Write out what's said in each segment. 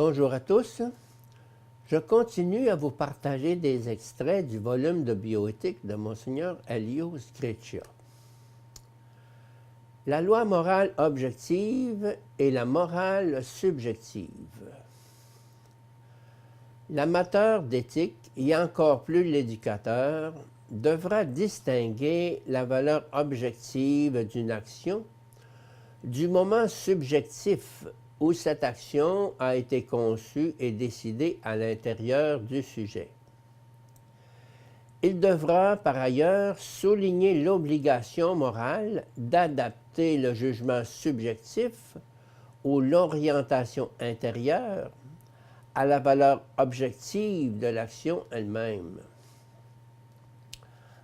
Bonjour à tous. Je continue à vous partager des extraits du volume de bioéthique de Monseigneur Elio Screccia. La loi morale objective et la morale subjective. L'amateur d'éthique, et encore plus l'éducateur, devra distinguer la valeur objective d'une action du moment subjectif où cette action a été conçue et décidée à l'intérieur du sujet. Il devra par ailleurs souligner l'obligation morale d'adapter le jugement subjectif ou l'orientation intérieure à la valeur objective de l'action elle-même.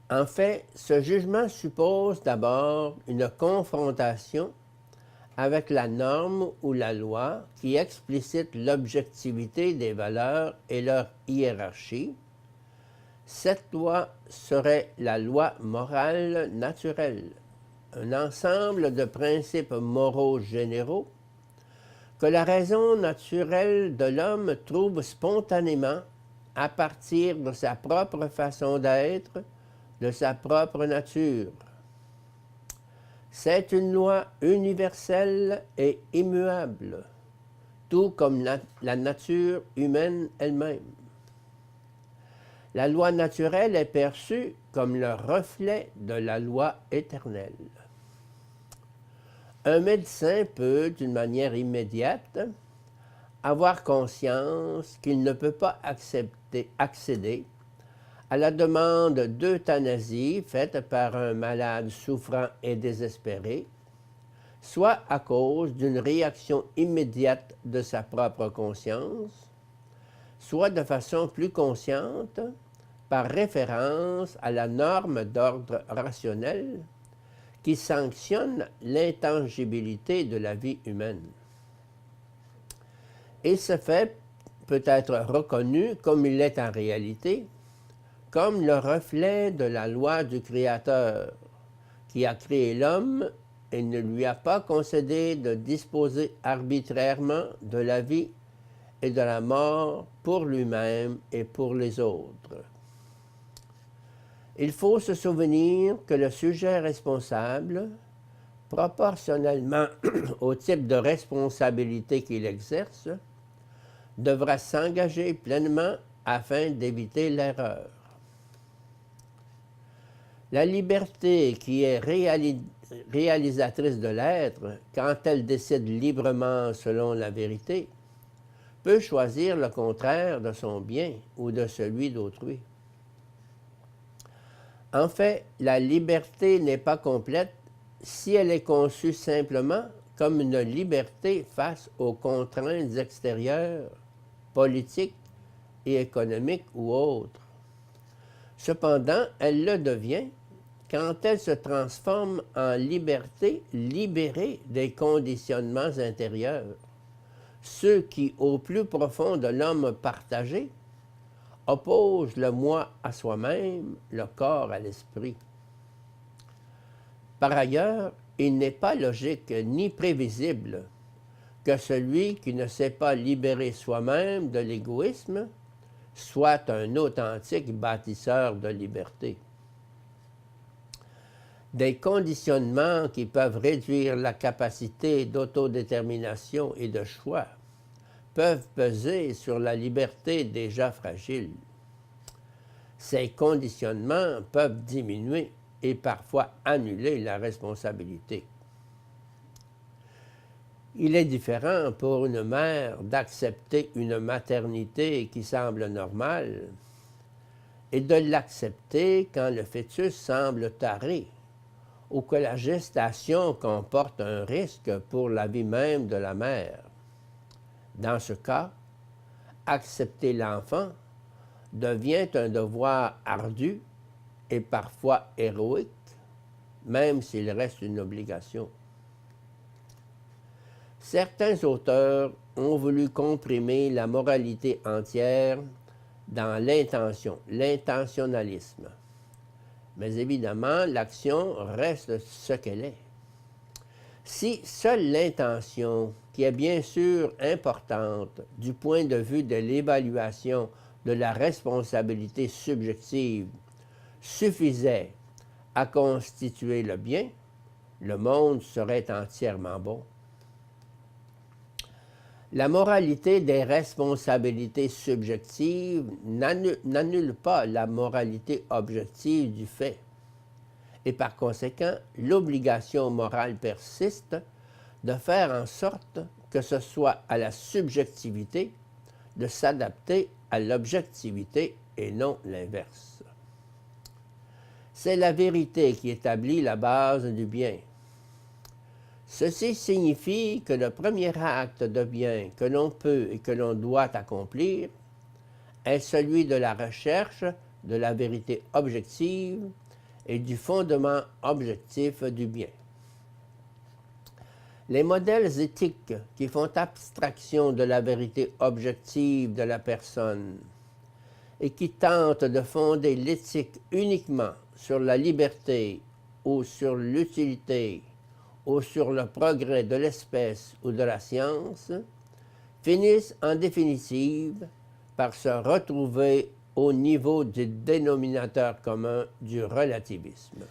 En fait, ce jugement suppose d'abord une confrontation avec la norme ou la loi qui explicite l'objectivité des valeurs et leur hiérarchie. Cette loi serait la loi morale naturelle, un ensemble de principes moraux généraux que la raison naturelle de l'homme trouve spontanément à partir de sa propre façon d'être, de sa propre nature. C'est une loi universelle et immuable, tout comme la nature humaine elle-même. La loi naturelle est perçue comme le reflet de la loi éternelle. Un médecin peut, d'une manière immédiate, avoir conscience qu'il ne peut pas accéder à la demande d'euthanasie faite par un malade souffrant et désespéré, soit à cause d'une réaction immédiate de sa propre conscience, soit de façon plus consciente, par référence à la norme d'ordre rationnel qui sanctionne l'intangibilité de la vie humaine. Et ce fait peut être reconnu comme il l'est en réalité, comme le reflet de la loi du Créateur, qui a créé l'homme et ne lui a pas concédé de disposer arbitrairement de la vie et de la mort pour lui-même et pour les autres. Il faut se souvenir que le sujet responsable, proportionnellement au type de responsabilité qu'il exerce, devra s'engager pleinement afin d'éviter l'erreur. La liberté qui est réalisatrice de l'être, quand elle décide librement selon la vérité, peut choisir le contraire de son bien ou de celui d'autrui. En fait, la liberté n'est pas complète si elle est conçue simplement comme une liberté face aux contraintes extérieures, politiques et économiques ou autres. Cependant, elle le devient quand elle se transforme en liberté libérée des conditionnements intérieurs, ceux qui, au plus profond de l'homme partagé, opposent le moi à soi-même, le corps à l'esprit. Par ailleurs, il n'est pas logique ni prévisible que celui qui ne sait pas libérer soi-même de l'égoïsme soit un authentique bâtisseur de liberté. Des conditionnements qui peuvent réduire la capacité d'autodétermination et de choix peuvent peser sur la liberté déjà fragile. Ces conditionnements peuvent diminuer et parfois annuler la responsabilité. Il est différent pour une mère d'accepter une maternité qui semble normale et de l'accepter quand le fœtus semble taré ou que la gestation comporte un risque pour la vie même de la mère. Dans ce cas, accepter l'enfant devient un devoir ardu et parfois héroïque, même s'il reste une obligation. Certains auteurs ont voulu comprimer la moralité entière dans l'intention, l'intentionnalisme. Mais évidemment, l'action reste ce qu'elle est. Si seule l'intention, qui est bien sûr importante du point de vue de l'évaluation de la responsabilité subjective, suffisait à constituer le bien, le monde serait entièrement bon. La moralité des responsabilités subjectives n'annule pas la moralité objective du fait. Et par conséquent, l'obligation morale persiste de faire en sorte que ce soit à la subjectivité de s'adapter à l'objectivité et non l'inverse. C'est la vérité qui établit la base du bien. Ceci signifie que le premier acte de bien que l'on peut et que l'on doit accomplir est celui de la recherche de la vérité objective et du fondement objectif du bien. Les modèles éthiques qui font abstraction de la vérité objective de la personne et qui tentent de fonder l'éthique uniquement sur la liberté ou sur l'utilité ou sur le progrès de l'espèce ou de la science, finissent en définitive par se retrouver au niveau du dénominateur commun du relativisme.